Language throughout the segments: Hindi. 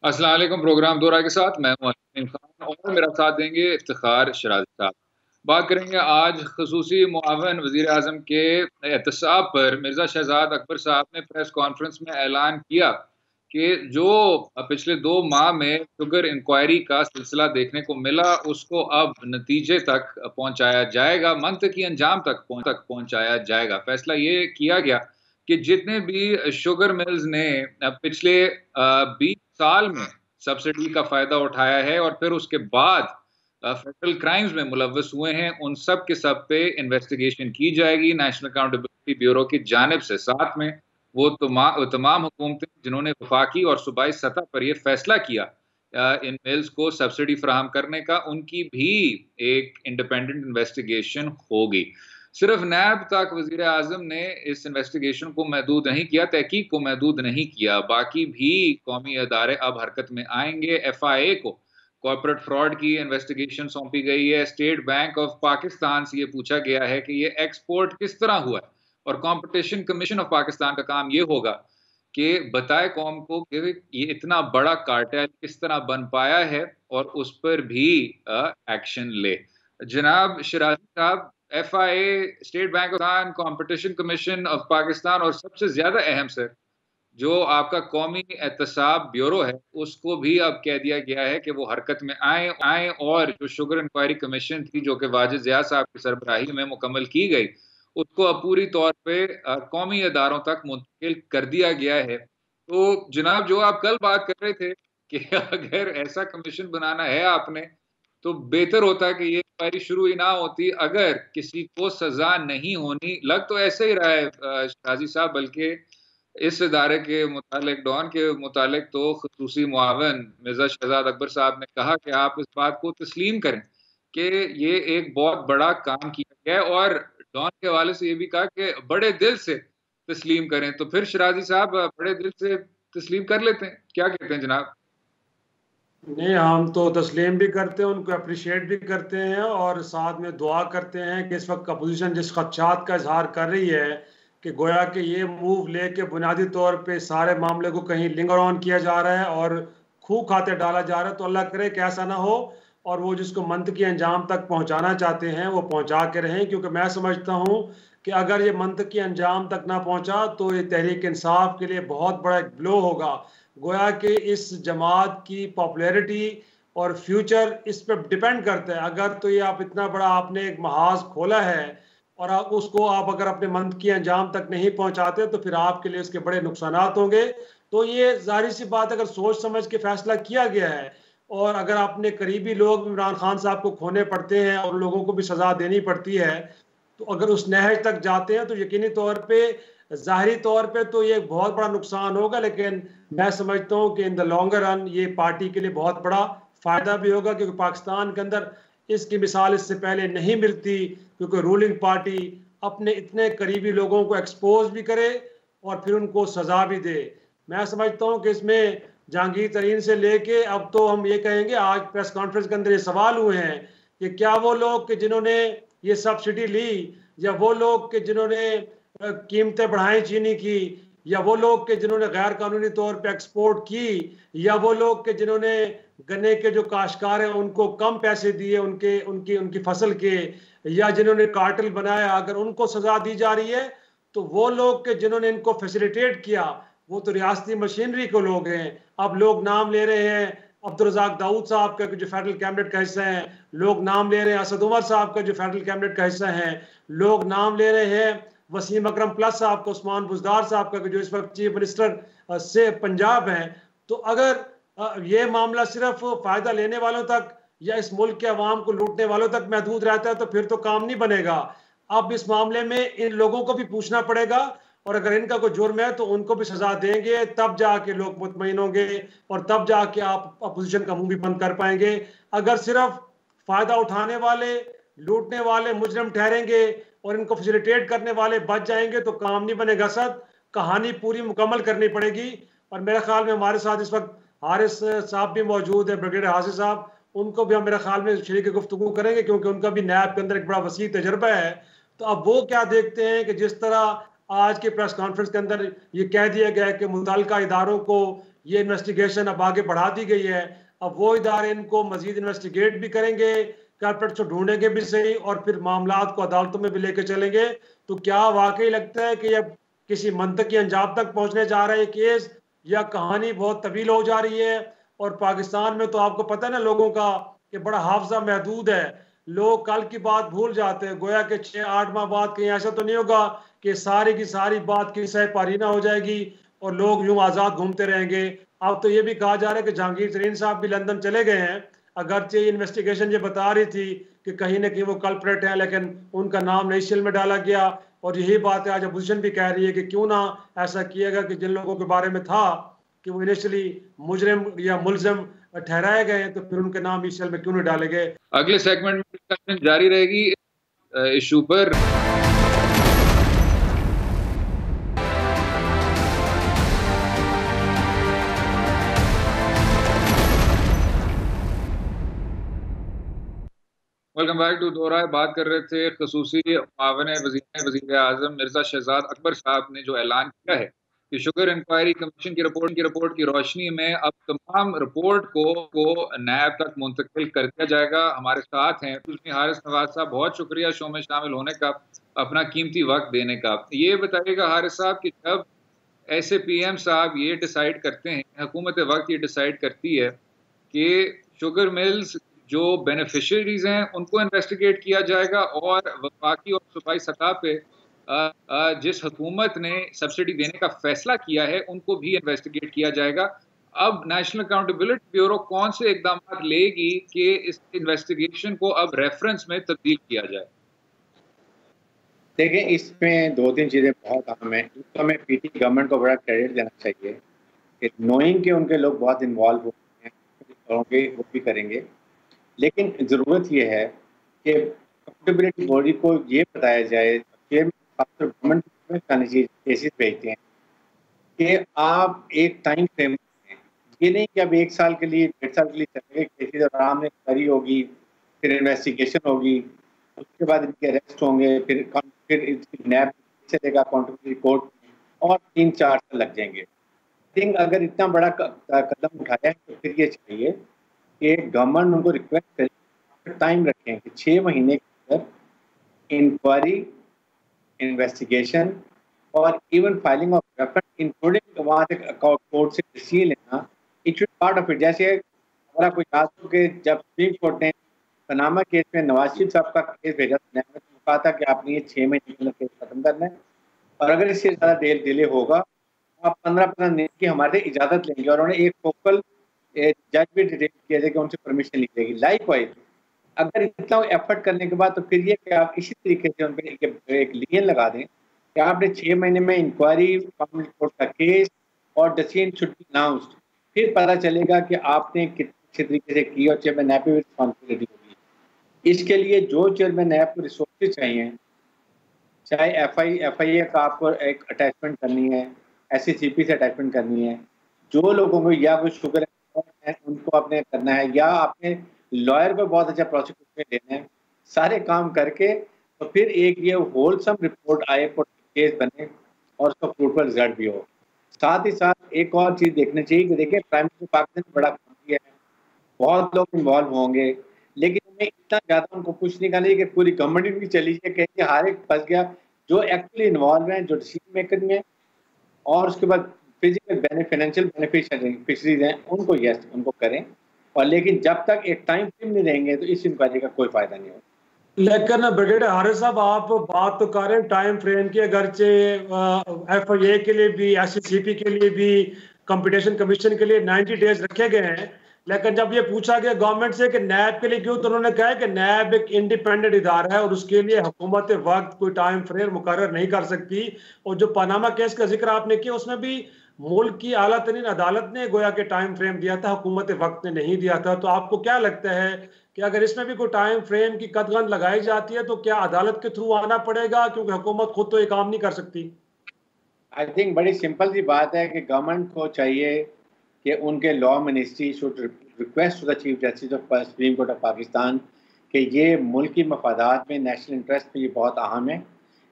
अस्सलाम वालेकुम। प्रोग्राम दोहरा के साथ मैं हूं अलीम खान और मेरा साथ देंगे इफ्तिखार शराजी साहब। बात करेंगे आज खसूसी मुआवन वजीर आजम के एहतसाब पर। मिर्जा शहजाद अकबर साहब ने प्रेस कॉन्फ्रेंस में ऐलान किया कि जो पिछले 2 माह में शुगर इंक्वायरी का सिलसिला देखने को मिला उसको अब नतीजे तक पहुंचाया जाएगा, मंतकी अंजाम तक पहुंचाया जाएगा। फैसला ये किया गया कि जितने भी शुगर मिल्स ने पिछले 20 साल में सब्सिडी का फायदा उठाया है और फिर उसके बाद फेडरल क्राइम्स में मुलव्वस हुए हैं, उन सब के सब पे इन्वेस्टिगेशन की जाएगी नेशनल अकाउंटेबिलिटी ब्यूरो की जानिब से। साथ में वो तमाम हुकूमतें जिन्होंने वफाकी और सूबाई सतह पर यह फैसला किया इन मिल्स को सब्सिडी फराहम करने का, उनकी भी एक इंडिपेंडेंट इन्वेस्टिगेशन होगी। सिर्फ नैब तक वजीर आजम ने इस इन्वेस्टिगेशन को महदूद नहीं किया, तहकीक को महदूद नहीं किया, बाकी भी कौमी अदारे अब हरकत में आएंगे। FIA को कॉर्पोरेट फ्रॉड की इन्वेस्टिगेशन सौंपी गई है। स्टेट बैंक ऑफ पाकिस्तान से ये पूछा गया है कि ये एक्सपोर्ट किस तरह हुआ है, और कंपटीशन कमीशन ऑफ पाकिस्तान का काम ये होगा कि बताए कौम को कि ये इतना बड़ा कार्टेल किस तरह बन पाया है और उस पर भी एक्शन ले। जनाब शराजी साहब, FIA, state bank of Pakistan, competition commission of Pakistan और सबसे ज्यादा अहम सर जो आपका कौमी एहतसाब ब्यूरो है, उसको भी अब कह दिया गया है कि वो हरकत में आए और जो शुगर इंक्वायरी कमीशन थी जो कि वाजिद ज़िया साहब की सरबराही में मुकम्मल की गई, उसको अब पूरी तौर पे कौमी अदारों तक मुंतकिल कर दिया गया है। तो जनाब, जो आप कल बात कर रहे थे कि अगर ऐसा कमीशन बनाना है आपने, तो बेहतर होता कि ये इंक्वायरी शुरू ही ना होती अगर किसी को सजा नहीं होनी। लग तो ऐसे ही रहा है शाजी साहब, बल्कि इस इदारे के मुतालिक, डॉन के मुतालिक, तो खसूसी मुआवन मिर्जा शहजाद अकबर साहब ने कहा कि आप इस बात को तस्लीम करें कि ये एक बहुत बड़ा काम किया गया है, और डॉन के हवाले से ये भी कहा कि बड़े दिल से तस्लीम करें। तो फिर शराजी साहब बड़े दिल से तस्लीम कर लेते हैं, क्या कहते हैं जनाब? नहीं, हम तो तस्लीम भी करते हैं, उनको अप्रिशिएट भी करते हैं और साथ में दुआ करते हैं कि इस वक्त अपोजिशन जिस खदशात का इजहार कर रही है कि गोया कि ये मूव लेके बुनियादी तौर पे सारे मामले को कहीं लिंगर ऑन किया जा रहा है और खूह खाते डाला जा रहा है, तो अल्लाह करे कि ऐसा ना हो और वो जिसको मंतकी अंजाम तक पहुंचाना चाहते हैं वो पहुंचा के रहें। क्योंकि मैं समझता हूँ कि अगर ये मंतकी अंजाम तक ना पहुंचा तो ये तहरीक इंसाफ के लिए बहुत बड़ा एक ब्लो होगा। गोया कि इस जमात की पॉपुलैरिटी और फ्यूचर इस पर डिपेंड करता है। अगर तो ये आप इतना बड़ा आपने एक महाज खोला है और उसको आप अगर अपने मंत की अंजाम तक नहीं पहुंचाते तो फिर आपके लिए इसके बड़े नुकसान होंगे। तो ये जाहिर सी बात, अगर सोच समझ के फैसला किया गया है और अगर अपने करीबी लोग इमरान खान साहब को खोने पड़ते हैं और लोगों को भी सजा देनी पड़ती है, तो अगर उस नहज तक जाते हैं तो यकीनी तौर पे ज़ाहरी तौर पे तो ये बहुत बड़ा नुकसान होगा, लेकिन मैं समझता हूँ कि इन द लॉन्गर रन ये पार्टी के लिए बहुत बड़ा फ़ायदा भी होगा। क्योंकि पाकिस्तान के अंदर इसकी मिसाल इससे पहले नहीं मिलती, क्योंकि रूलिंग पार्टी अपने इतने करीबी लोगों को एक्सपोज भी करे और फिर उनको सज़ा भी दे। मैं समझता हूँ कि इसमें जहांगीर तरीन से लेके अब तो हम ये कहेंगे, आज प्रेस कॉन्फ्रेंस के अंदर ये सवाल हुए हैं कि क्या वो लोग कि जिन्होंने ये सब्सिडी ली, या वो लोग कि जिन्होंने कीमतें बढ़ाई चीनी की, या वो लोग के जिन्होंने गैर कानूनी तौर पे एक्सपोर्ट की, या वो लोग के जिन्होंने गन्ने के जो काश्तकार हैं उनको कम पैसे दिए उनके उनकी उनकी फसल के, या जिन्होंने कार्टेल बनाया, अगर उनको सजा दी जा रही है तो वो लोग के जिन्होंने इनको फैसिलिटेट किया वो तो रियासती मशीनरी को लोग हैं। अब लोग नाम ले रहे हैं अब्दुल रज़ाक दाऊद साहब का जो फेडरल कैबिनेट का हिस्सा है, लोग नाम ले रहे हैं असद उमर साहब का जो फेडरल कैबिनेट का हिस्सा है, लोग नाम ले रहे हैं वसीम अकरम प्लस साहब का, उस्मान बुज़दार साहब का जो इस वक्त चीफ मिनिस्टर से पंजाब हैं। तो अगर ये मामला सिर्फ फायदा लेने वालों तक या इस मुल्क के अवाम को लूटने वालों तक महदूद रहता है तो फिर तो काम नहीं बनेगा। अब इस मामले में इन लोगों को भी पूछना पड़ेगा और अगर इनका कोई जुर्म है तो उनको भी सजा देंगे, तब जाके लोग मुतमईन होंगे और तब जाके आप अपोजिशन का मुंह भी बंद कर पाएंगे। अगर सिर्फ फायदा उठाने वाले, लूटने वाले मुजरिम ठहरेंगे और इनको फैसिलिटेट करने वाले बच जाएंगे तो काम नहीं बनेगा। सर, कहानी पूरी मुकम्मल करनी पड़ेगी। और मेरे ख्याल में हमारे साथ इस वक्त हारिस साहब भी मौजूद है, ब्रिगेडियर हासिफ साहब, उनको भी हम मेरे ख्याल में शरीक गुफ्तगू करेंगे क्योंकि उनका भी नैब के अंदर एक बड़ा वसी तजर्बा है। तो अब वो क्या देखते हैं कि जिस तरह आज के प्रेस कॉन्फ्रेंस के अंदर ये कह दिया गया है कि मुतल्लिका इदारों को ये इन्वेस्टिगेशन अब आगे बढ़ा दी गई है। अब वो इदारे इनको मजीद इन्वेस्टिगेट भी करेंगे, कल्प्रिट्स को ढूंढेंगे भी सही, और फिर मामलात को अदालतों में भी लेके चलेंगे। तो क्या वाकई लगता है कि अब किसी मंतकी अंजाम तक पहुंचने जा रहा है केस, या कहानी बहुत तवील हो जा रही है? और पाकिस्तान में तो आपको पता है ना लोगों का कि बड़ा हाफजा महदूद है, लोग कल की बात भूल जाते हैं। गोया के 6-8 माह बाद कहीं ऐसा तो नहीं होगा कि सारी की सारी बात की सह पारीना हो जाएगी और लोग यूं आज़ाद घूमते रहेंगे। अब तो ये भी कहा जा रहा है कि जहांगीर तरीन साहब भी लंदन चले गए हैं, अगरचे इन्वेस्टिगेशन ये बता रही थी कि कहीं ना कहीं वो कल्प्रेट है, लेकिन उनका नाम नहीं सील में डाला गया। और यही बात है आज अपोजिशन भी कह रही है कि क्यों ना ऐसा किएगा कि जिन लोगों के बारे में था कि वो इनिशियली मुजरिम या मुलजिम ठहराए गए तो फिर उनके नाम ईसीएल में क्यों नहीं डाले गए। अगले सेगमेंट में डिस्कशन जारी रहेगी इशू पर। Welcome back to Do Rai. बात कर रहे थे खसूसी मुआवन वज़ीर आज़म मिर्जा शहजाद अकबर साहब ने जो ऐलान किया है कि शुगर इंक्वायरी कमीशन की रिपोर्ट की रोशनी में अब तमाम रिपोर्ट को नैब तक मुंतकिल कर दिया जाएगा। हमारे साथ हैं हारिस नवाज साहब, बहुत शुक्रिया शो में शामिल होने का, अपना कीमती वक्त देने का। ये बताइएगा हारिस साहब कि जब ऐसे PM साहब ये डिसाइड करते हैं, हुकूमत वक्त ये डिसाइड करती है कि शुगर मिल्स जो बेनिफिशरीज हैं उनको इन्वेस्टिगेट किया जाएगा और वफाकी और सूबाई सतह पे जिस हुकूमत ने सब्सिडी देने का फैसला किया है उनको भी इन्वेस्टिगेट किया जाएगा। अब नेशनल अकाउंटेबिलिटी ब्यूरो कौन से इकदाम लेगी कि इस इन्वेस्टिगेशन को अब रेफरेंस में तब्दील किया जाए? देखिए, इसमें 2-3 चीज़ें बहुत अहम हैं। एक तो हमें पीटी गवर्नमेंट को बड़ा क्रेडिट देना चाहिए कि नोइंग के उनके लोग बहुत इन्वॉल्व हो हैं होंगे, वो भी करेंगे। लेकिन ज़रूरत ये है कि अकाउंटेबिलिटी बॉडी को ये बताया जाए कि गवर्नमेंट केसेस भेजते हैं कि आप एक टाइम फ्रेम में, ये नहीं कि अब 1 साल के लिए 1.5 साल के लिए चलेंगे केसेस और आराम से इंक्वायरी होगी, फिर इन्वेस्टिगेशन होगी, उसके बाद इनके अरेस्ट होंगे, फिर नैब चलेगा अकाउंटेबिलिटी कोर्ट और 3-4 साल लग जाएंगे। थिंक अगर इतना बड़ा कदम उठाया है तो फिर ये चाहिए कि गवर्नमेंट उनको रिक्वेस्ट करे, टाइम रखें कि 6 महीने के अंदर इंक्वायरी, इन्वेस्टिगेशन और even filing of reference including वहाँ से कोर्ट से डिसीजन लेना, it should part of it. जैसे हमारा कोई याद हो कि जब सुप्रीम कोर्ट ने पनामा केस में नवाज शरीफ साहब का केस भेजा था, तो कहा था कि आपने ये 6 महीने के अंदर केस खत्म करना है और अगर इससे ज़्यादा डिले होगा तो आप 15 दिन की हमारे इजाज़त लेंगे। और उन्होंने एक फोकल जज भी डिटेक्ट किया था कि उनसे परमिशन ली जाएगी। लाइकवाइज अगर इतना एफर्ट करने के बाद तो फिर ये कि आप इसी तरीके से उन पर एक लियन लगा दें कि आपने 6 महीने में इंक्वायरी, कोर्ट का केस और डिसीजन शुड बी अनाउंस्ड, फिर पता चलेगा कि आपने कितने अच्छे तरीके से की और चेयरमैन नैब की रिस्पॉन्सिबिलिटी होगी। इसके लिए जो चेयरमैन नैब को रिसोर्सेज चाहिए, चाहे FIA का आपको एक अटैचमेंट करनी है, SCCP से अटैचमेंट करनी है, जो लोगों को या वो शुगर है उनको आपने करना है, या आपने लॉयर को बहुत अच्छा प्रोसिक्यूशन देना है, सारे काम करके तो फिर एक ये होलसम रिपोर्ट आए, केस बने और उसका फ्रूटफुल रिजल्ट भी हो। साथ ही साथ एक और चीज़ देखनी चाहिए कि देखिए प्राइम मिनिस्टर पाकिस्तान बड़ा काम किया है, बहुत लोग इन्वॉल्व होंगे, लेकिन हमें इतना ज़्यादा उनको कुछ नहीं करना चाहिए कि पूरी गवर्नमेंट भी चली जाए, कहीं हर एक फंस गया। जो एक्चुअली इन्वॉल्व हैं, जो डिसीजन मेकर हैं और उसके बाद फिजिकल फाइनेंशियल बेनिफिशरीज हैं, उनको यस उनको करें, और लेकिन जब तक एक टाइम फ्रेम नहीं रहेंगे तो इस इंक्वायरी का कोई फायदा नहीं होगा। लेकिन ब्रिगेडियर हारिस साहब, आप बात तो कर रहे हैं टाइम फ्रेम की, अगरचे FIA के लिए भी, SCCP के लिए भी, कंपटीशन कमीशन के लिए 90 डेज रखे गए हैं, लेकिन जब ये पूछा गया गवर्नमेंट से कि नैब के लिए क्यों, तो उन्होंने कहा कि नैब एक इंडिपेंडेंट इदारा है और उसके लिए हुकूमत वक्त कोई टाइम फ्रेम मुकर्रर नहीं कर सकती। और जो पनामा केस का जिक्र आपने किया उसमें भी मुल्क की आला तरीन अदालत ने गोया के टाइम फ्रेम दिया था, हुकूमत वक्त ने नहीं दिया था। तो आपको क्या लगता है कि अगर इसमें भी कोई टाइम फ्रेम की कदगन लगाई जाती है तो क्या अदालत के थ्रू आना पड़ेगा, क्योंकि हुकूमत खुद तो ये काम नहीं कर सकती? आई थिंक बड़ी सिंपल सी बात है कि गवर्नमेंट को चाहिए कि उनके law ministry should request to the chief justice of supreme court of Pakistan कि ये मुल्की मफादात में, नेशनल इंटरेस्ट में ये बहुत अहम है,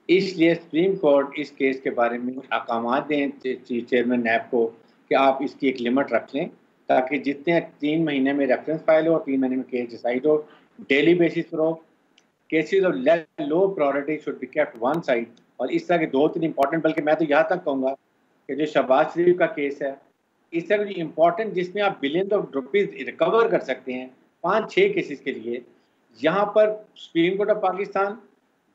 इसलिए सुप्रीम कोर्ट इस केस के बारे में अहकाम दें चेयरमैन नैब को कि आप इसकी एक लिमिट रख लें, ताकि जितने 3 महीने में रेफरेंस फाइल हो और 3 महीने में केस डिसाइड हो, डेली बेसिस पर हो। Cases of low priority should be kept one side. और इस तरह के 2-3 इंपॉर्टेंट, बल्कि मैं तो यहाँ तक कहूँगा कि जो शहबाज शरीफ का केस है, इस तरह की इंपॉर्टेंट जिसमें आप बिलियन ऑफ रुपीज़ रिकवर कर सकते हैं 5-6 केसेस के लिए, यहाँ पर supreme court of Pakistan,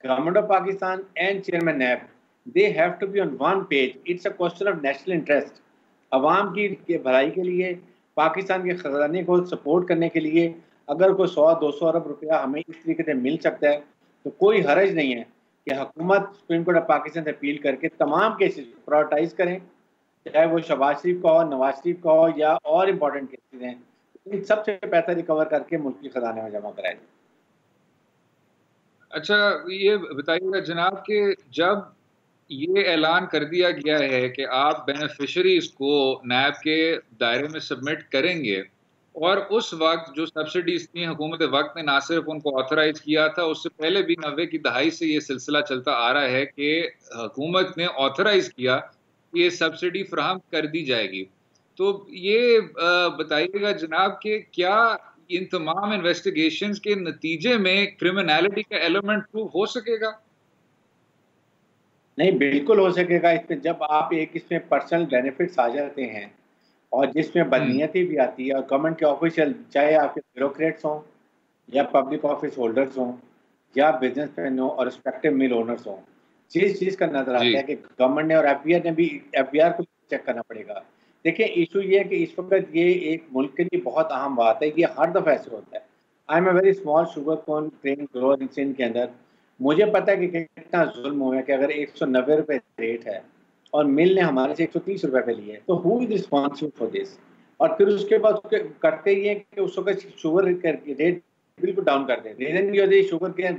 government of Pakistan and chairman NAB, they have to be on one page. It's a question of national interest. अवाम की भलाई के लिए, पाकिस्तान के खजाने को सपोर्ट करने के लिए अगर कोई 100-200 अरब रुपया हमें इस तरीके से मिल सकता है, तो कोई हरज नहीं है कि हुकूमत सुप्रीम कोर्ट ऑफ पाकिस्तान से अपील करके तमाम केसेस प्रायोरिटाइज करें, चाहे वो शहबाज शरीफ का हो, नवाज शरीफ का हो, या और इम्पोर्टेंट केसेस हैं, इन सबसे पैसा रिकवर करके मुल्क के खजाने में जमा कराया जाए। अच्छा, ये बताइएगा जनाब कि जब ये ऐलान कर दिया गया है कि आप बेनिफिशरीज को नैब के दायरे में सबमिट करेंगे, और उस वक्त जो सब्सिडीज थी हुकूमत वक्त ने ना सिर्फ उनको ऑथराइज किया था, उससे पहले भी 90 की दहाई से ये सिलसिला चलता आ रहा है कि हुकूमत ने ऑथराइज किया कि ये सब्सिडी फराहम कर दी जाएगी। तो ये बताइएगा जनाब कि क्या इन तमाम इन्वेस्टिगेशंस के नतीजे में क्रिमिनलिटी का एलिमेंट प्रूव हो सकेगा? नहीं, बिल्कुल हो सकेगा। इसमें जब आप इसमें पर्सनल बेनिफिट्स आ जाते हैं और जिसमें बदनीयती भी आती है, और गवर्नमेंट के ऑफिशियल, चाहे आपके ब्यूरोक्रेट्स हों या पब्लिक ऑफिस होल्डर्स हों या बिजनेसमैन हों और रिस्पेक्टिव मिल ओनर्स हों, जिस चीज़ का नजर आता है कि गवर्नमेंट ने और एफबीआर को चेक करना पड़ेगा। देखिए, इशू ये है कि इस वक्त ये एक मुल्क के लिए बहुत अहम बात है, ये हर दफ़ा ऐसे होता है। I am a very small sugar corn train grower in Sindh के अंदर। मुझे पता है कि कितना जुल्म हुआ है कि अगर 190 रुपये रेट है और मिल ने हमारे से 130 रुपये पे लिए, तो who is responsible for this? और फिर उसके बाद करते ही है कि उस वक्त शुगर रेट बिल्कुल डाउन कर दे। रीजन ये होती है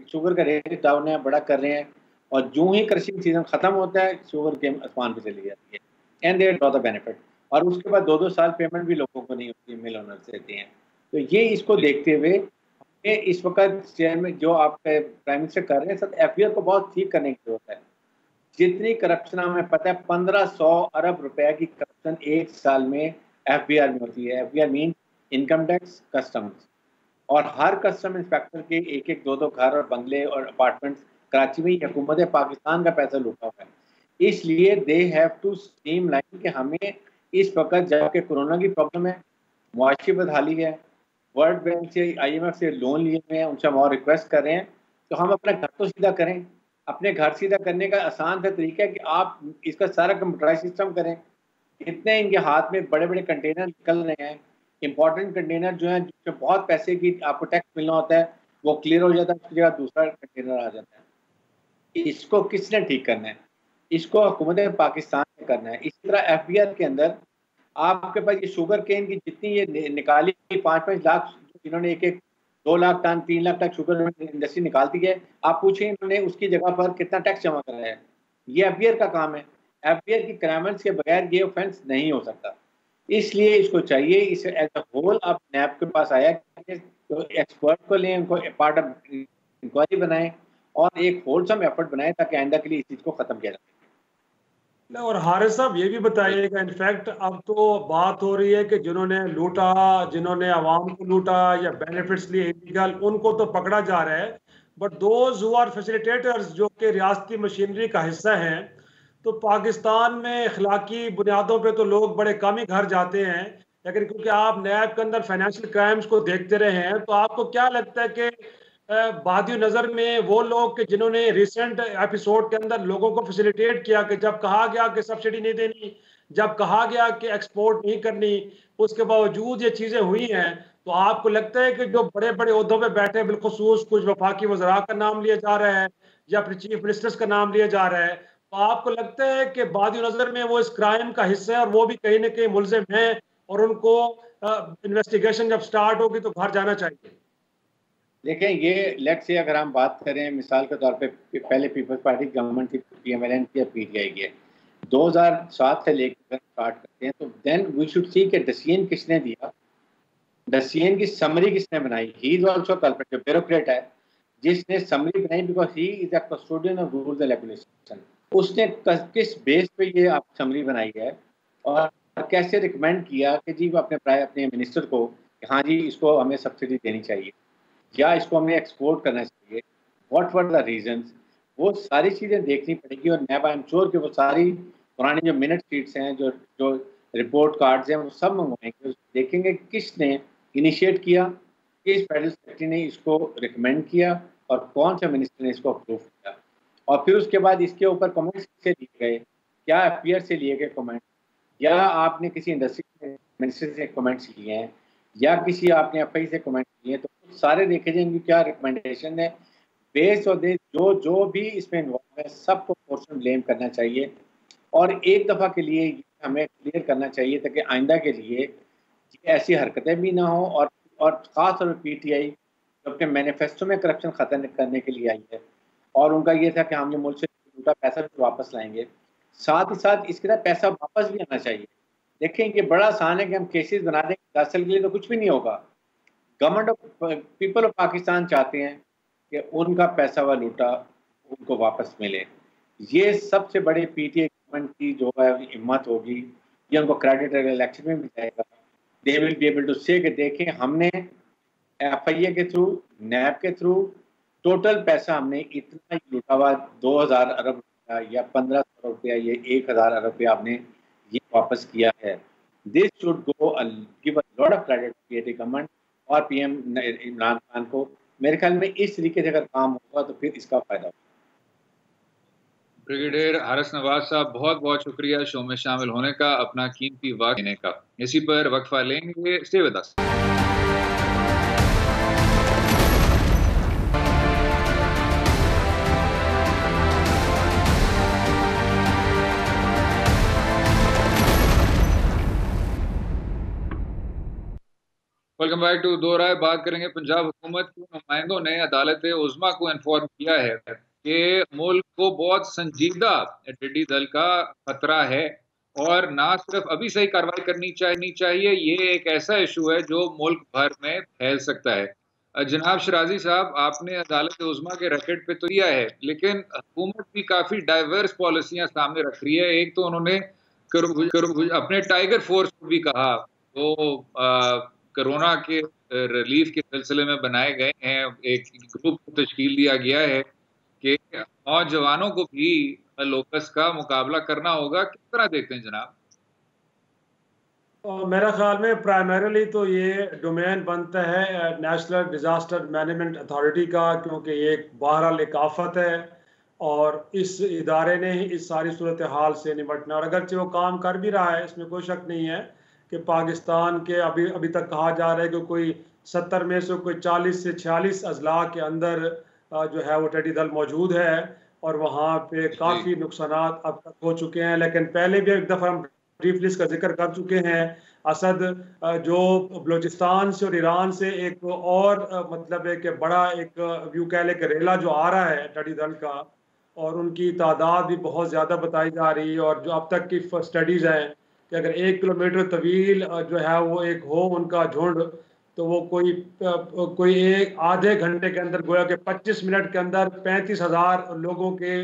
शुगर का रेट डाउन है, बड़ा कर रहे हैं, और जो ही क्रशिंग सीजन खत्म होता है शुगर के आसमान पे चली जाती है, and they draw the benefit. और उसके बाद 2-2 साल पेमेंट भी लोगों को नहीं होती, मिल ओनर से देती हैं। तो ये इसको देखते हुए इस वक्त चेयरमैन जो आप प्राइम मिनिस्टर कर रहे हैं, सब एफबीआर को बहुत ठीक करने की जरूरत है। जितनी करप्शन हमें पता है, 1500 अरब रुपए की करप्शन एक साल में एफबीआर में होती है। FBR mean income tax, customs, और हर कस्टम इंस्पेक्टर के 1-2 घर और बंगले और अपार्टमेंट्स कराची में हुकूमत पाकिस्तान का पैसा लूटा हुआ है। इसलिए they have to streamline कि हमें इस वक्त जबकि कोरोना की प्रॉब्लम है, मुआशी बदहाली है, वर्ल्ड बैंक से, IMF से लोन लिए हुए हैं, उनसे हम और रिक्वेस्ट कर रहे हैं, तो हम अपना घर तो सीधा करें। अपने घर सीधा करने का आसान सा तरीका है कि आप इसका सारा कंप्यूटराइज सिस्टम करें। इतने इनके हाथ में बड़े बड़े कंटेनर निकल रहे हैं, इंपॉर्टेंट कंटेनर जो है, जिसमें बहुत पैसे की आपको टैक्स मिलना होता है, वो क्लियर हो जाता है, उसकी जगह दूसरा कंटेनर आ जाता है। इसको किसने ठीक करना है? इसको हुकूमत पाकिस्तान ने करना है। इसी तरह एफबीआर के अंदर आपके पास ये शुगर केन की जितनी ये निकाली 5-5 लाख, इन्होंने 2 लाख टन 3 लाख तक शुगर इंडस्ट्री निकालती है, आप पूछें इन्होंने उसकी जगह पर कितना टैक्स जमा कराया है? ये एफबीआर का काम है। एफबीआर की क्लेमेंट्स के बगैर ये ऑफेंस नहीं हो सकता। इसलिए इसको चाहिए, इसे एज अ होल अब नैब के पास आया कि तो एक्सपर्ट को लें, उनको पार्ट ऑफ इंक्वायरी बनाएं और एक होलसम एफर्ट बनाएं ताकि आइंदा के लिए इस चीज़ को ख़त्म किया जाए। और हारिस साहब ये भी बताइएगा, इनफैक्ट अब तो बात हो रही है कि जिन्होंने लूटा, जिन्होंने आवाम को लूटा या बेनिफिट्स लिए इलीगल, उनको तो पकड़ा जा रहा है, but those who are facilitators जो कि रियासती मशीनरी का हिस्सा हैं, तो पाकिस्तान में अखलाकी बुनियादों पे तो लोग बड़े कम ही घर जाते हैं, लेकिन क्योंकि आप नैब के अंदर फाइनेंशियल क्राइम्स को देखते रहे हैं, तो आपको क्या लगता है कि बादी नजर में वो लोग जिन्होंने रिसेंट एपिसोड के अंदर लोगों को फैसिलिटेट किया कि जब कहा गया कि सब्सिडी नहीं देनी, जब कहा गया कि एक्सपोर्ट नहीं करनी, उसके बावजूद ये चीजें हुई हैं, तो आपको लगता है कि जो बड़े बड़े ओहदों पे बैठे बिलखुसूस कुछ वफाकी वज़रा का नाम लिया जा रहा है या फिर चीफ मिनिस्टर्स का नाम लिया जा रहा है, तो आपको लगता है कि बादी नजर में वो इस क्राइम का हिस्सा है और वो भी कहीं ना कहीं मुलजिम है और उनको इन्वेस्टिगेशन जब स्टार्ट होगी तो घर जाना चाहिए? देखें, ये लेट्स से अगर हम बात करें मिसाल के तौर पे, पहले पीपल्स पार्टी गवर्नमेंट की PMLN की PTI की है, 2007 से लेकर स्टार्ट करते हैं, तो देन वी शुड सी कि डिसीजन किसने दिया, डिसीजन की समरी किसने बनाई। ही इज आल्सो कल्प्रिट, जो ब्यूरोक्रेट है जिसने समरी बनाई, because he is a custodian of rules and regulation. उसने किस बेस पे ये आप समरी बनाई है और और कैसे रिकमेंड किया कि जी वो अपने मिनिस्टर को कि हाँ जी इसको हमें सब्सिडी देनी चाहिए या इसको हमें एक्सपोर्ट करना चाहिए, व्हाट वर द रीजंस, वो सारी चीज़ें देखनी पड़ेगी। और मैं आई एम श्योर कि वो सारी पुरानी जो मिनट शीट्स हैं, जो जो रिपोर्ट कार्ड्स हैं, वो सब मंगवाएंगे, देखेंगे किसने इनिशिएट किया, किस फेडरल सेक्रेटरी ने इसको रिकमेंड किया और कौन सा मिनिस्टर ने इसको अप्रूव किया। और फिर उसके बाद इसके ऊपर कमेंट्स से लिए गए, क्या एफपीआर से लिए गए कमेंट, या आपने किसी इंडस्ट्री मिनिस्टर से कमेंट्स लिए हैं, या किसी आपने एफआई से कमेंट लिए हैं, तो सारे देखे जाएंगे क्या रिकमेंडेशन है। बेस्ड ऑन दिस जो जो भी इसमें इन्वॉल्व है सबको पोर्शन ब्लेम करना चाहिए और एक दफ़ा के लिए हमें क्लियर करना चाहिए ताकि आइंदा के लिए ऐसी हरकतें भी ना हो। और ख़ास तौर पर पीटीआई जो अपने मैनिफेस्टो में करप्शन ख़त्म करने के लिए आई है और उनका ये था कि हम ये मुल्क से लूटा पैसा भी वापस लाएंगे, साथ ही साथ इसके साथ पैसा वापस भी आना चाहिए। देखें ये बड़ा आसान है कि हम केसेस बना देंगे 10 साल के लिए तो कुछ भी नहीं होगा। Government of people of Pakistan चाहते हैं कि उनका पैसा व लूटा उनको वापस मिले। ये सबसे बड़े पीटीआई गवर्नमेंट की जो है हिम्मत होगी, ये उनको क्रेडिट इलेक्शन में भी जाएगा। They will be able to say कि देखें हमने एफआईए के थ्रू, नैब के थ्रू टोटल पैसा हमने इतना ही लूटा हुआ 2000 अरब रुपया या 1500 रुपया या 1000 अरब रुपया आपने ये वापस किया है। This should go give a lot of credit PTI government और पीएम इमरान खान को। मेरे ख्याल में इस तरीके से अगर काम होगा तो फिर इसका फायदा होगा। ब्रिगेडियर हारिस नवाज साहब, बहुत बहुत शुक्रिया शो में शामिल होने का, अपना कीमती वक्त देने का। इसी पर वक्फा लेंगे, stay with us. Welcome back to Do Rai. बात करेंगे पंजाब हुकूमत के नुमाइंदों ने अदालत उज़्मा को इन्फॉर्म किया है कि मुल्क को बहुत संजीदा टिड्डी दल का खतरा है और ना सिर्फ अभी सही कार्रवाई करनी चाहिए, ये एक ऐसा इशू है जो मुल्क भर में फैल सकता है। जनाब शराजी साहब, आपने अदालत उज़्मा के रैकेट पे तो दिया है, लेकिन हुकूमत भी काफ़ी डाइवर्स पॉलिसियाँ सामने रख रही है। एक तो उन्होंने अपने टाइगर फोर्स को भी कहा, तो कोरोना के रिलीफ के सिलसिले में बनाए गए हैं, एक ग्रुप को तश्कील दिया गया है कि नौजवानों को भी लोकस का मुकाबला करना होगा। किस तरह देखते हैं जनाब? मेरा ख्याल में प्राइमरीली तो ये डोमेन बनता है नेशनल डिज़ास्टर मैनेजमेंट अथॉरिटी का, क्योंकि ये एक बहरहाल एक आफत है और इस इदारे ने ही इस सारी सूरत हाल से निपटना, और अगरचे वो काम कर भी रहा है, इसमें कोई शक नहीं है कि पाकिस्तान के अभी तक कहा जा रहा है कि कोई 70 में से कोई 40 से 46 अजला के अंदर जो है वो टिड्डी दल मौजूद है और वहाँ पे काफ़ी नुकसान अब तक हो चुके हैं। लेकिन पहले भी एक दफ़ा हम ब्रीफली इसका जिक्र कर चुके हैं। असद जो बलूचिस्तान से और ईरान से एक और मतलब एक बड़ा एक व्यू कह ले रेला जो आ रहा है टिड्डी दल का, और उनकी तादाद भी बहुत ज़्यादा बताई जा रही है। और जो अब तक की स्टडीज़ हैं कि अगर 1 किलोमीटर तवील जो है वो एक हो उनका झुंड, तो वो कोई एक आधे घंटे के अंदर, गोया के 25 मिनट के अंदर 35,000 लोगों के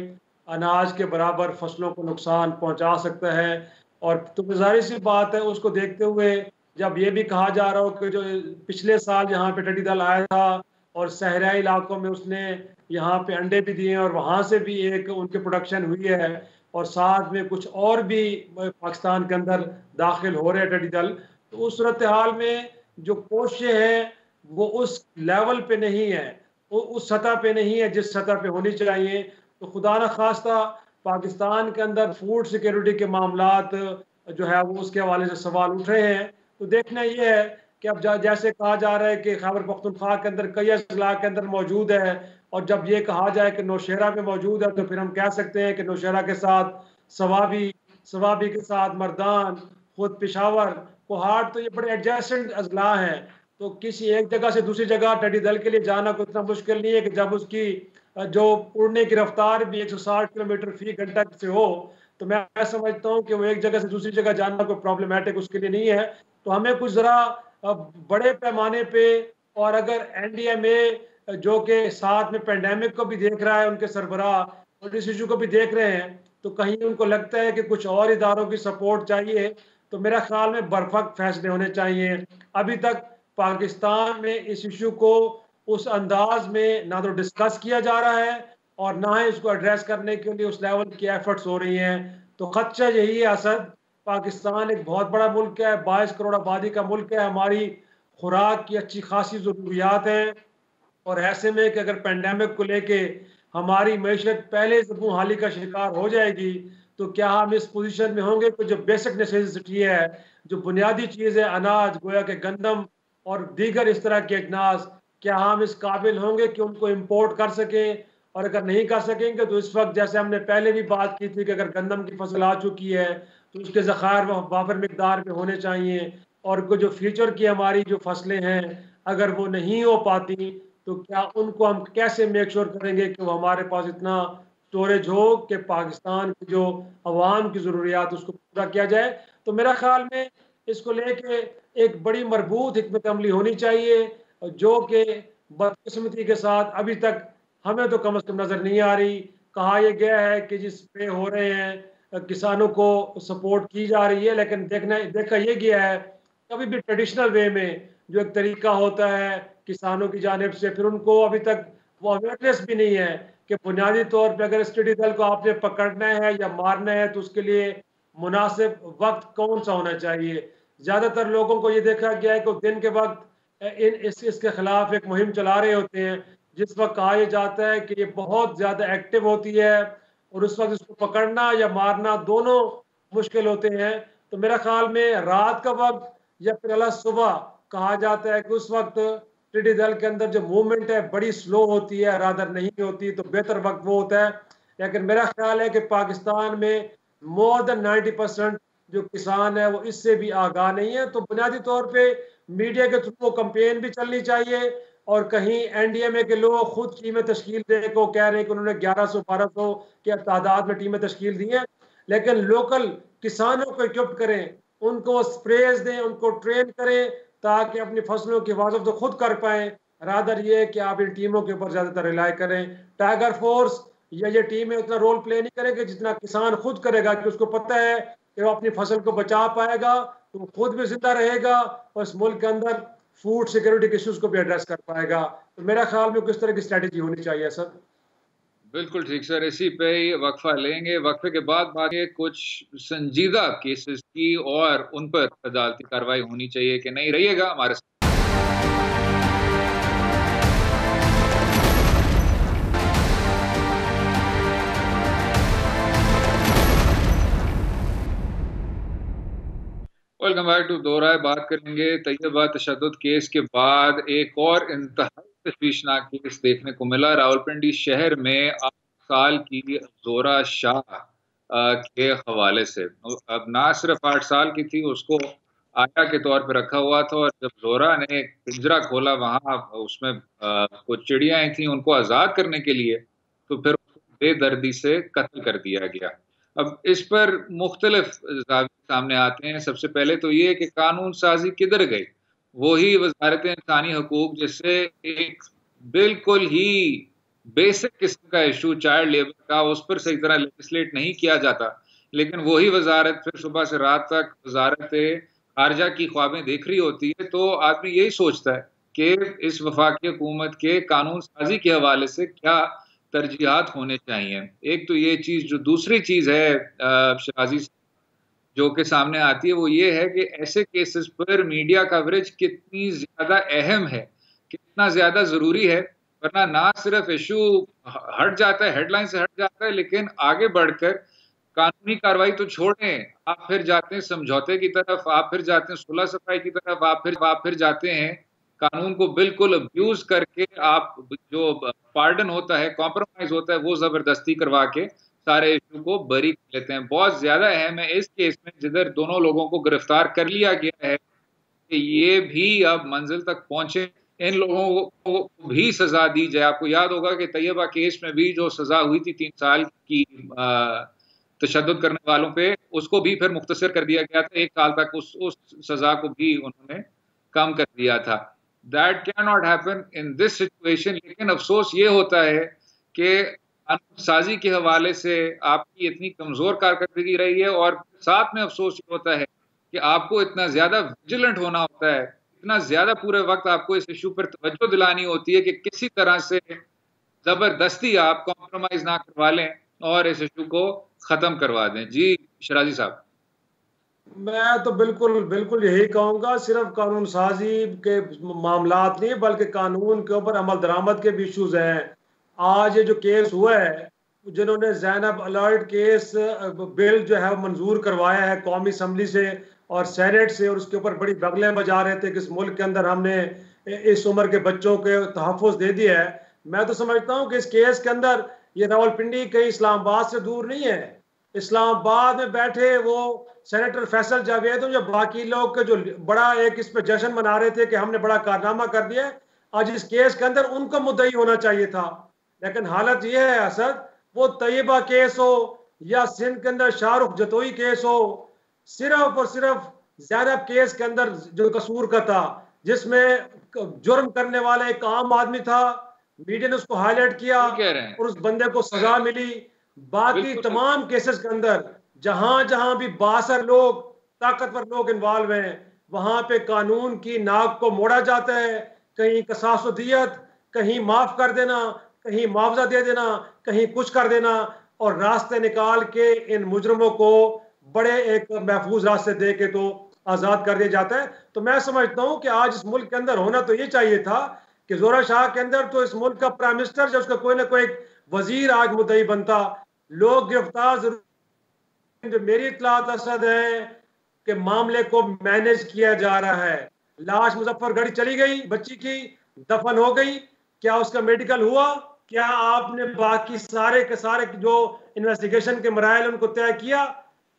अनाज के बराबर फसलों को नुकसान पहुंचा सकता है। और तो जाहिर सी बात है, उसको देखते हुए जब ये भी कहा जा रहा हो कि जो पिछले साल यहाँ पे टिड्डी दल आया था और सहराई इलाकों में उसने यहाँ पे अंडे भी दिए और वहाँ से भी एक उनकी प्रोडक्शन हुई है, और साथ में कुछ और भी पाकिस्तान के अंदर दाखिल हो रहे हैं टिड्डी दल, तो उस सूरत हाल में जो कोशिश है वो उस लेवल पे नहीं है, वो उस सतह पे नहीं है जिस सतह पे होनी चाहिए। तो खुदा न खास्ता पाकिस्तान के अंदर फूड सिक्योरिटी के मामलात जो है वो उसके हवाले से सवाल उठ रहे हैं। तो देखना ये है कि अब जैसे कहा जा रहा है कि खैबर पख्तूनख्वा के अंदर कई अजला के अंदर मौजूद है, और जब ये कहा जाए कि नौशहरा में मौजूद है तो फिर हम कह सकते हैं कि नौशहरा के साथ सवाबी के साथ मर्दान, खुद पेशावर, कोहाट, तो ये बड़े एडजेसेंट अजला हैं। तो किसी एक जगह से दूसरी जगह टिड्डी दल के लिए जाना कोई इतना मुश्किल नहीं है कि जब उसकी जो उड़ने की रफ्तार भी 160 किलोमीटर फी घंटा से हो, तो मैं समझता हूँ कि वो एक जगह से दूसरी जगह जाना कोई प्रॉब्लमेटिक उसके लिए नहीं है। तो हमें कुछ ज़रा बड़े पैमाने पे, और अगर NDMA जो कि साथ में पेंडेमिक को भी देख रहा है, उनके सरबराह और इस इशू को भी देख रहे हैं, तो कहीं उनको लगता है कि कुछ और इदारों की सपोर्ट चाहिए, तो मेरा ख्याल में बरफक फैसले होने चाहिए। अभी तक पाकिस्तान में इस इशू को उस अंदाज में ना तो डिस्कस किया जा रहा है और ना ही इसको एड्रेस करने के लिए उस लेवल की एफर्ट्स हो रही हैं। तो खदशा यही है असद, पाकिस्तान एक बहुत बड़ा मुल्क है, 22 करोड़ आबादी का मुल्क है, हमारी खुराक की अच्छी खासी ज़रूरियात हैं, और ऐसे में कि अगर पेंडेमिक को लेके हमारी मैशत पहले से हाली का शिकार हो जाएगी तो क्या हम इस पोजीशन में होंगे कि जो बेसिक नेसेसिटी है, जो बुनियादी चीज़ है, अनाज गोया के गंदम और दीगर इस तरह के अजनास, क्या हम इस काबिल होंगे कि उनको इम्पोर्ट कर सकें? और अगर नहीं कर सकेंगे तो इस वक्त जैसे हमने पहले भी बात की थी कि अगर गंदम की फसल आ चुकी है तो उसके ज़खायर वाफर मिकदार में होने चाहिए, और जो फ्यूचर की हमारी जो फसलें हैं अगर वो नहीं हो पाती तो क्या उनको हम कैसे मेक श्योर करेंगे कि वो हमारे पास इतना स्टोरेज हो कि पाकिस्तान की जो अवाम की ज़रूरियात उसको पूरा किया जाए। तो मेरा ख्याल में इसको लेके एक बड़ी मरबूत हिकमत अमली होनी चाहिए, जो कि बदकिस्मती के साथ अभी तक हमें तो कम अज़ कम नज़र नहीं आ रही। कहा यह गया है कि जिस पे हो रहे हैं किसानों को सपोर्ट की जा रही है, लेकिन देखा यह गया है कभी भी ट्रेडिशनल वे में जो एक तरीका होता है किसानों की जानिब से, फिर उनको अभी तक वो अवेयरनेस भी नहीं है कि बुनियादी तौर पर अगर स्टडी दल को आपने पकड़ना है या मारना है तो उसके लिए मुनासिब वक्त कौन सा होना चाहिए। ज़्यादातर लोगों को ये देखा गया है कि दिन के वक्त इसके खिलाफ एक मुहिम चला रहे होते हैं, जिस वक्त कहा जाता है कि ये बहुत ज़्यादा एक्टिव होती है और उस वक्त इसको पकड़ना या मारना दोनों मुश्किल होते हैं। तो मेरा ख्याल में रात का वक्त या फिर अला सुबह कहा जाता है कि उस वक्त टिड्डी दल के अंदर जो मूवमेंट है बड़ी स्लो होती है, रादर नहीं होती, तो बेहतर वक्त वो होता है। लेकिन मेरा ख्याल है कि पाकिस्तान में मोर देन 90% जो किसान है वो इससे भी आगाह नहीं है। तो बुनियादी तौर पे मीडिया के थ्रू वो कंपेन भी चलनी चाहिए, और कहीं एनडीएमए के लोग खुद टीमें तश्कील देने को कह रहे हैं कि उन्होंने 1100-1200 के तादाद में टीमें तश्कील दी हैं, लेकिन लोकल किसानों को इक्विप करें, उनको स्प्रेज दें, उनको ट्रेन करें ताकि अपनी फसलों की हिफाजत तो खुद कर पाएं। रादर ये कि आप इन टीमों के ऊपर ज़्यादातर रिलाई करें। टाइगर फोर्स या ये टीमें उतना रोल प्ले नहीं करेंगे जितना किसान खुद करेगा, कि उसको पता है कि वो अपनी फसल को बचा पाएगा तो वो खुद भी जिंदा रहेगा और इस मुल्क के अंदर फूड सिक्योरिटी के इश्यूज को भी एड्रेस कर पाएगा। तो मेरा ख्याल में किस तरह की स्ट्रेटेजी होनी चाहिए सर? बिल्कुल ठीक सर, इसी पे ही वक्फा लेंगे। वक्फे के बाद बात कुछ संजीदा केसेस की और उन पर अदालती कार्रवाई होनी चाहिए कि नहीं। रहिएगा हमारे साथ। Welcome back to Do Rai. बात करेंगे तैयबा तशद्दुद केस के बाद एक और इंतहाई तशवीशनाक केस देखने को मिला। रावलपिंडी शहर में 8 साल की जोरा शाह के हवाले से। अब ना सिर्फ 8 साल की थी, उसको आया के तौर पर रखा हुआ था, और जब जोरा ने एक पिंजरा खोला वहां उसमें कुछ चिड़ियां थी, उनको आज़ाद करने के लिए, तो फिर बेदर्दी से कत्ल कर दिया गया। अब इस पर मुख्तलिफ सामने आते हैं। सबसे पहले तो ये कि कानून साजी किधर गई। वही वजारत इंसानी हकूक, जिससे एक बिल्कुल ही बेसिक किस्म का इशू चाइल्ड लेबर का, उस पर सही तरह लेजिस्लेट नहीं किया जाता, लेकिन वही वजारत फिर सुबह से रात तक वजारत खारजा की ख्वाबें देख रही होती है। तो आदमी यही सोचता है कि इस वफाकी हुकूमत के कानून साजी के हवाले से क्या तरजीहात होने चाहिए। एक तो ये चीज़, जो दूसरी चीज़ है शराजी जो के सामने आती है, वो ये है कि ऐसे केसेस पर मीडिया कवरेज कितनी ज़्यादा अहम है, कितना ज़्यादा ज़रूरी है। वरना ना सिर्फ इशू हट जाता है, हेडलाइन से हट जाता है, लेकिन आगे बढ़कर कानूनी कार्रवाई तो छोड़ें, आप फिर जाते हैं समझौते की तरफ, आप फिर जाते हैं सुलह सफाई की तरफ, आप फिर जाते हैं कानून को बिल्कुल अब्यूज करके, आप जो पार्डन होता है, कॉम्प्रोमाइज होता है, वो जबरदस्ती करवा के सारे इशू को बरी कर लेते हैं। बहुत ज्यादा अहम है इस केस में, जिधर दोनों लोगों को गिरफ्तार कर लिया गया है, कि ये भी अब मंजिल तक पहुंचे, इन लोगों को भी सजा दी जाए। आपको याद होगा कि तैयबा केस में भी जो सजा हुई थी 3 साल की तशद्दुद करने वालों पे, उसको भी फिर मुख्तसर कर दिया गया था, 1 साल तक उस सजा को भी उन्होंने कम कर दिया था। That cannot happen in this situation। लेकिन अफसोस ये होता है कि कानून साजी के हवाले से आपकी इतनी कमजोर कारकर्दगी रही है, और साथ में अफसोस ये होता है कि आपको इतना ज्यादा विजिलेंट होना होता है, इतना ज्यादा पूरे वक्त आपको इस इशू पर तवज्जो दिलानी होती है कि किसी तरह से जबरदस्ती आप कॉम्प्रोमाइज ना करवा लें और इस इशू को खत्म करवा दें। जी शराजी साहब। मैं तो बिल्कुल बिल्कुल यही कहूंगा, सिर्फ कानून साजी के मामलात नहीं बल्कि कानून के ऊपर अमल दरामद के भी इश्यूज हैं। आज ये जो केस हुआ है, जिन्होंने ज़ैनब अलर्ट केस बिल जो है मंजूर करवाया है कौमी असम्बली से और सेनेट से, और उसके ऊपर बड़ी बगलें बजा रहे थे कि इस मुल्क के अंदर हमने इस उम्र के बच्चों के तहफ़्फ़ुज़ दे दिया है। मैं तो समझता हूँ कि इस केस के अंदर ये रावलपिंडी कहीं इस्लामाबाद से दूर नहीं है। इस्लामाबाद में बैठे वो सेनेटर फैसल जावेद जो बाकी लोग के जो बड़ा एक इस पे जश्न मना रहे थे कि हमने बड़ा कारनामा कर दिया, आज इस केस के अंदर उनको मुद्दई होना चाहिए था। लेकिन हालत ये है असद, वो तैयबा केस हो या सिंध के अंदर शाहरुख जतोई केस हो, सिर्फ और सिर्फ ज़ैनब केस के अंदर जो कसूर का था, जिसमें जुर्म करने वाला एक आम आदमी था, मीडिया ने उसको हाईलाइट किया और उस बंदे को सजा मिली। बाकी तमाम केसेस के अंदर जहां जहां भी बासर लोग, ताकतवर लोग इन्वॉल्व हैं, वहां पे कानून की नाक को मोड़ा जाता है। कहीं कसास दियत, कहीं माफ कर देना, कहीं मुआवजा दे देना, कहीं कुछ कर देना, और रास्ते निकाल के इन मुजरमों को बड़े एक महफूज रास्ते दे के तो आज़ाद कर दिया जाता है। तो मैं समझता हूँ कि आज इस मुल्क के अंदर होना तो ये चाहिए था कि जोरा शाह के अंदर तो इस मुल्क का प्राइम मिनिस्टर जो उसका कोई ना कोई वजीर आज मुद्दई बनता। लोग गिरफ्तार जरूर, जो मेरी इत्तलात असद है कि मामले को मैनेज किया जा रहा है। लाश मुजफ्फरगढ़ चली गई, बच्ची की दफन हो गई, क्या उसका मेडिकल हुआ? क्या आपने बाकी सारे के सारे जो इन्वेस्टिगेशन के मराइल उनको तय किया?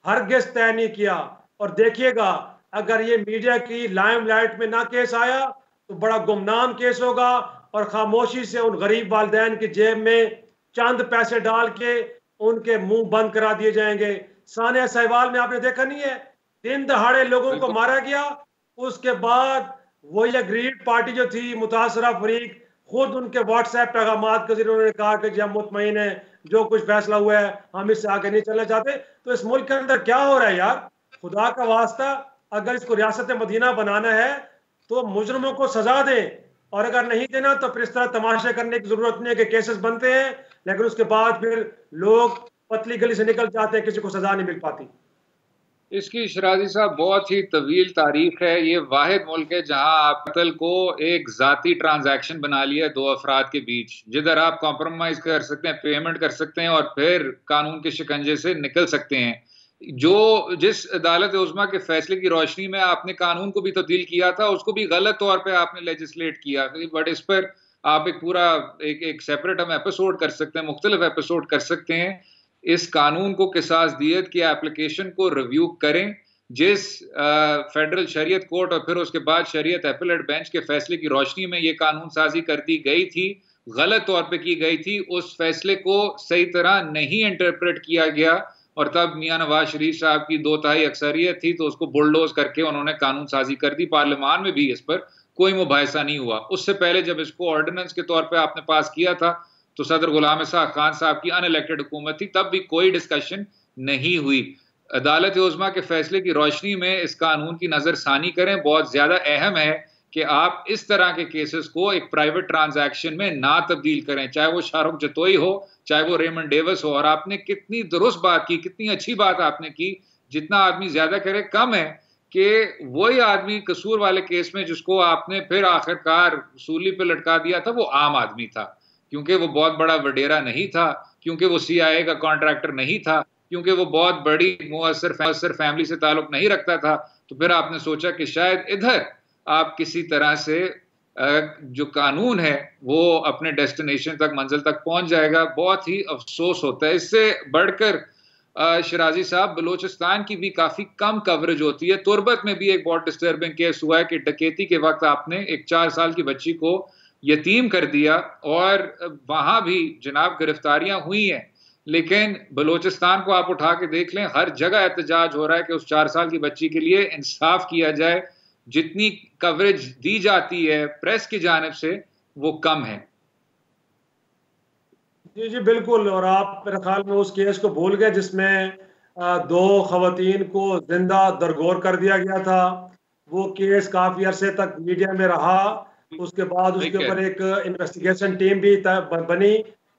हरगिज़ तय नहीं किया। और देखिएगा, अगर ये मीडिया की लाइमलाइट में ना केस आया तो बड़ा गुमनाम केस होगा, और खामोशी से उन गरीब वालिदैन की जेब में चंद पैसे डाल के उनके मुंह बंद करा दिए जाएंगे। सानिया सहवाल में आपने देखा नहीं है, दिन दहाड़े लोगों को मारा गया, उसके बाद वो ये अग्रीड पार्टी जो थी मुतासरा फरीक खुद उनके व्हाट्सएप पैगामात के जरिए उन्होंने कहा कि जी हम मुतमईन हैं, जो कुछ फैसला हुआ है हम इससे आगे नहीं चलना चाहते। तो इस मुल्क के अंदर क्या हो रहा है यार? खुदा का वास्ता, अगर इसको रियासत मदीना बनाना है तो मुजरमों को सजा दें, और अगर नहीं देना तो फिर इस तरह तमाशे करने की जरूरत नहीं है कि केसेस बनते हैं लेकिन उसके बाद फिर लोग पतली गली से निकल जाते हैं, किसी को सजा नहीं मिल पाती। इसकी शराजी साहब बहुत ही तवील तारीख है। ये वाहिद मुल्क है जहां आप कत्ल को एक जाती ट्रांजैक्शन बना लिया दो अफराद के बीच, जिधर आप कॉम्प्रोमाइज कर सकते हैं, पेमेंट कर सकते हैं और फिर कानून के शिकंजे से निकल सकते हैं। जिस अदालत उज़्मा के फैसले की रोशनी में आपने कानून को भी तब्दील किया था, उसको भी गलत तौर पर आपने लेजिस्लेट किया, बट इस पर आप एक पूरा एक सेपरेट हम एपिसोड कर सकते हैं, मुख्तलिफ एपिसोड कर सकते हैं। इस कानून को किसास दियत की एप्लीकेशन को रिव्यू करें, जिस फेडरल शरीयत कोर्ट और फिर उसके बाद शरीयत एपेलेट बेंच के फैसले की रोशनी में ये कानून साजी कर दी गई थी, गलत तौर पे की गई थी, उस फैसले को सही तरह नहीं इंटरप्रेट किया गया, और तब मियां नवाज शरीफ साहब की 2/3 अक्सरियत थी तो उसको बुलडोज करके उन्होंने कानून साजी कर दी। पार्लियामान में भी इस पर कोई मुबाहिसा नहीं हुआ। उससे पहले जब इसको ऑर्डिनेंस के तौर पर आपने पास किया था तो सदर गुलाम इसाक खान साहब की अनइलेक्टेड हुकूमत थी, तब भी कोई डिस्कशन नहीं हुई। अदालत उज़्मा के फैसले की रोशनी में इस कानून की नजरसानी करें। बहुत ज्यादा अहम है कि आप इस तरह के केसेस को एक प्राइवेट ट्रांजैक्शन में ना तब्दील करें, चाहे वो शाहरुख जतोई हो, चाहे वो रेमंड डेविस हो। और आपने कितनी दुरुस्त बात की, कितनी अच्छी बात आपने की। जितना आदमी ज्यादा करे कम है कि वही आदमी कसूर वाले केस में जिसको आपने फिर आखिरकार सूली पे लटका दिया था वो आम आदमी था, क्योंकि वो बहुत बड़ा वडेरा नहीं था, क्योंकि वो CIA का कॉन्ट्रैक्टर नहीं था, क्योंकि वो बहुत बड़ी मुअस्सर फैमिली से ताल्लुक नहीं रखता था। तो फिर आपने सोचा कि शायद इधर आप किसी तरह से जो कानून है वो अपने डेस्टिनेशन तक, मंजिल तक पहुंच जाएगा। बहुत ही अफसोस होता है। इससे बढ़कर शराजी साहब, बलोचिस्तान की भी काफी कम कवरेज होती है। तुर्बत में भी एक बहुत डिस्टर्बिंग केस हुआ है कि डकैती के वक्त आपने एक 4 साल की बच्ची को यतीम कर दिया, और वहां भी जनाब गिरफ्तारियां हुई हैं, लेकिन बलोचिस्तान को आप उठा के देख लें, हर जगह एहतजाज हो रहा है कि उस 4 साल की बच्ची के लिए इंसाफ किया जाए। जितनी कवरेज दी जाती है प्रेस की जानिब से वो कम है। जी जी बिल्कुल। और आप मेरे ख्याल में उस केस को भूल गए जिसमें दो खवातीन को जिंदा दरगोर कर दिया गया था। वो केस काफी अरसे तक मीडिया में रहा। उसके बाद उसके ऊपर एक इन्वेस्टिगेशन टीम भी बनी,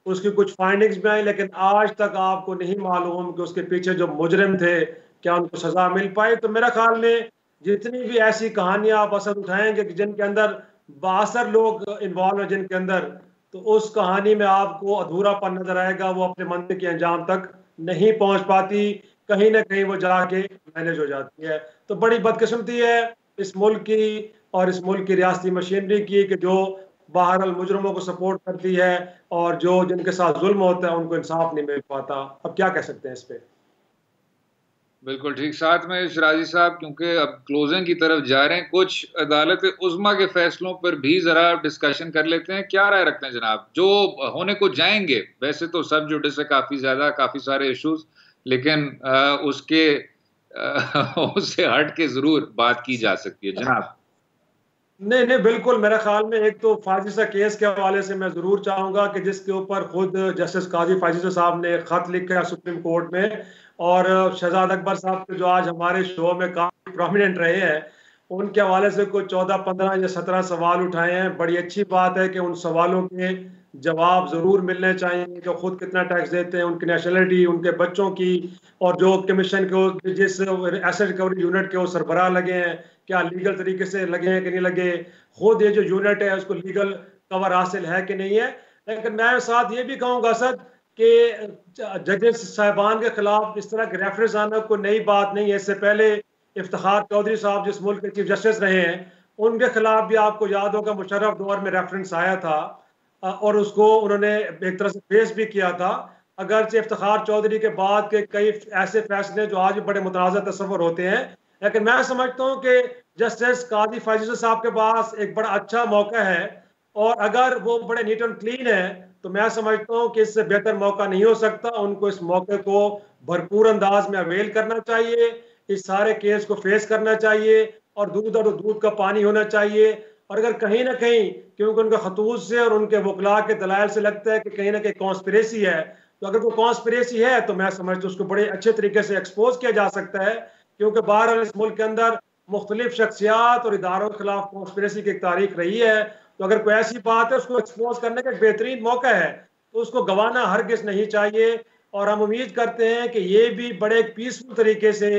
उसकी कुछ फाइंडिंग्स भी आई, लेकिन आज तक आपको नहीं मालूम कि उसके पीछे जो मुजरिम थे क्या उनको सजा मिल पाई। तो मेरा ख्याल में जितनी भी ऐसी कहानियां आप असर उठाएंगे कि जिनके अंदर बासर लोग इन्वॉल्व है जिनके अंदर, तो उस कहानी में आपको अधूरापन नजर आएगा, वो अपने मंजिल के अंजाम तक नहीं पहुंच पाती, कहीं ना कहीं वो जाके मैनेज हो जाती है। तो बड़ी बदकिस्मती है इस मुल्क की और इस मुल्क की रियासती मशीनरी की कि जो बहरहाल मुजरमों को सपोर्ट करती है और जो जिनके साथ जुल्म होता है उनको इंसाफ नहीं मिल पाता। अब क्या कह सकते हैं इस पे? बिल्कुल ठीक। साथ में शराजी साहब, क्योंकि अब क्लोजिंग की तरफ जा रहे हैं, कुछ अदालत उज़्मा के फैसलों पर भी जरा डिस्कशन कर लेते हैं। क्या राय रखते हैं जनाब जो होने को जाएंगे? वैसे तो सब जुडिस है काफी ज्यादा, काफी सारे इश्यूज, लेकिन उसके उससे हट के जरूर बात की जा सकती है जनाब। नहीं नहीं, बिल्कुल। मेरे ख्याल में एक तो फाजिसा केस के हवाले से मैं जरूर चाहूंगा कि जिसके ऊपर खुद जस्टिस काजी फाजिसा साहब ने खत लिखा है सुप्रीम कोर्ट में, और शहजाद अकबर साहब जो आज हमारे शो में काफी प्रोमिनेंट रहे हैं, उनके हवाले से कोई 14, 15 या 17 सवाल उठाए हैं। बड़ी अच्छी बात है कि उन सवालों के जवाब जरूर मिलने चाहिए कि खुद कितना टैक्स देते हैं, उनकी नेशनलिटी, उनके बच्चों की, और जो कमीशन के जिस एसेट रिकवरी यूनिट के वो सरबराह लगे हैं क्या लीगल तरीके से लगे हैं कि नहीं लगे, खुद ये जो यूनिट है उसको लीगल कवर हासिल है कि नहीं है। लेकिन मैं साथ ये भी कहूँगा सर कि जजेस साहिबान के खिलाफ इस तरह के रेफरेंस आना कोई नई बात नहीं है। इससे पहले इफ्तिखार चौधरी साहब जिस मुल्क के चीफ जस्टिस रहे हैं, उनके खिलाफ भी आपको याद होगा मुशर्रफ दौर में रेफरेंस आया था और उसको उन्होंने एक तरह से फेस भी किया था। अगरचे इफ्तिखार चौधरी के बाद के कई ऐसे फैसले जो आज भी बड़े मुतनाज़ तस्वर होते हैं, लेकिन मैं समझता हूँ कि जस्टिस काजी फाजिसा साहब के पास एक बड़ा अच्छा मौका है, और अगर वो बड़े नीट एंड क्लीन है तो मैं समझता हूँ कि इससे बेहतर मौका नहीं हो सकता। उनको इस मौके को भरपूर अंदाज में अवेल करना चाहिए, इस सारे केस को फेस करना चाहिए, और दूध और दूध का पानी होना चाहिए। और अगर कहीं ना कहीं, क्योंकि उनके खतूत से और उनके वकला के दलाइल से लगता है कि कहीं ना कहीं कॉन्स्पिरेसी है, तो अगर कोई कॉन्स्पिरेसी है तो मैं समझता हूँ उसको बड़े अच्छे तरीके से एक्सपोज किया जा सकता है, क्योंकि बहरहाल इस मुल्क के अंदर मुख्तलिफ शख्सियात और इदारों के खिलाफ कॉन्स्पिरेसी की एक तारीख रही है। तो अगर कोई ऐसी बात है उसको एक्सपोज करने का एक बेहतरीन मौका है, तो उसको गंवाना हरगिज नहीं चाहिए। और हम उम्मीद करते हैं कि ये भी बड़े पीसफुल तरीके से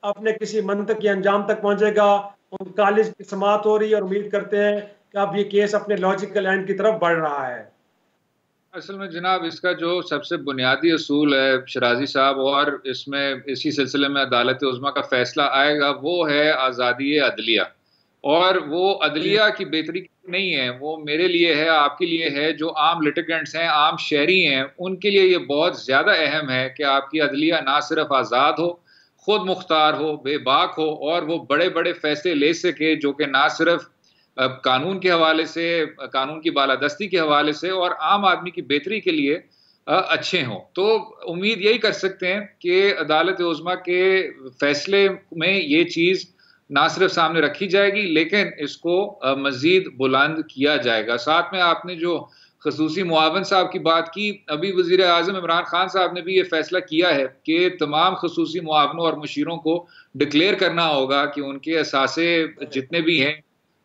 अपने किसी मंतक के अंजाम तक पहुंचेगा। उन कॉलेज की समात हो रही है और उम्मीद करते हैं कि अब ये केस अपने लॉजिकल एंड की तरफ बढ़ रहा है। असल में जनाब इसका जो सबसे बुनियादी असूल है शराजी साहब, और इसमें इसी सिलसिले में अदालत उज़्मा का फैसला आएगा, वो है आज़ादी अदलिया। और वो अदलिया की बेहतरी नहीं है, वो मेरे लिए है, आपके लिए है, जो आम लिटिगेंट्स हैं, आम शहरी हैं, उनके लिए ये बहुत ज़्यादा अहम है कि आपकी अदलिया ना सिर्फ आज़ाद हो, खुद मुख्तार हो, बेबाक हो, और वो बड़े बड़े फैसले ले सके जो कि ना सिर्फ कानून के हवाले से, कानून की बालादस्ती के हवाले से और आम आदमी की बेहतरी के लिए अच्छे हों। तो उम्मीद यही कर सकते हैं कि अदालत उज़्मा के फैसले में ये चीज़ ना सिर्फ सामने रखी जाएगी, लेकिन इसको मज़ीद बुलंद किया जाएगा। साथ में आपने जो खसूसी मुआवन साहब की बात की, अभी वज़ीर आज़म इमरान खान साहब ने भी ये फैसला किया है कि तमाम खसूसी मुआवनों और मुशीरों को डिक्लेयर करना होगा कि उनके असासे जितने भी हैं,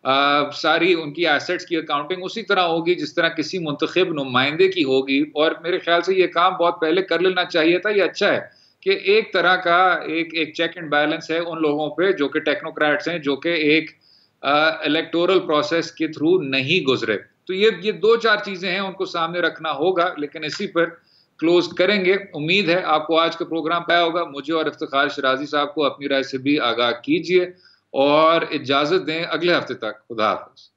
सारी उनकी एसेट्स की अकाउंटिंग उसी तरह होगी जिस तरह किसी मुंतखब नुमाइंदे की होगी। और मेरे ख्याल से ये काम बहुत पहले कर लेना चाहिए था। ये अच्छा है कि एक तरह का एक चेक एंड बैलेंस है उन लोगों पे जो कि टेक्नोक्रेट्स हैं, जो कि एक इलेक्टोरल प्रोसेस के थ्रू नहीं गुजरे। तो ये दो चार चीजें हैं, उनको सामने रखना होगा, लेकिन इसी पर क्लोज करेंगे। उम्मीद है आपको आज का प्रोग्राम पाया होगा। मुझे और इफ्तिखार शराजी साहब को अपनी राय से भी आगाह कीजिए और इजाजत दें अगले हफ्ते तक। खुदा हाफिज।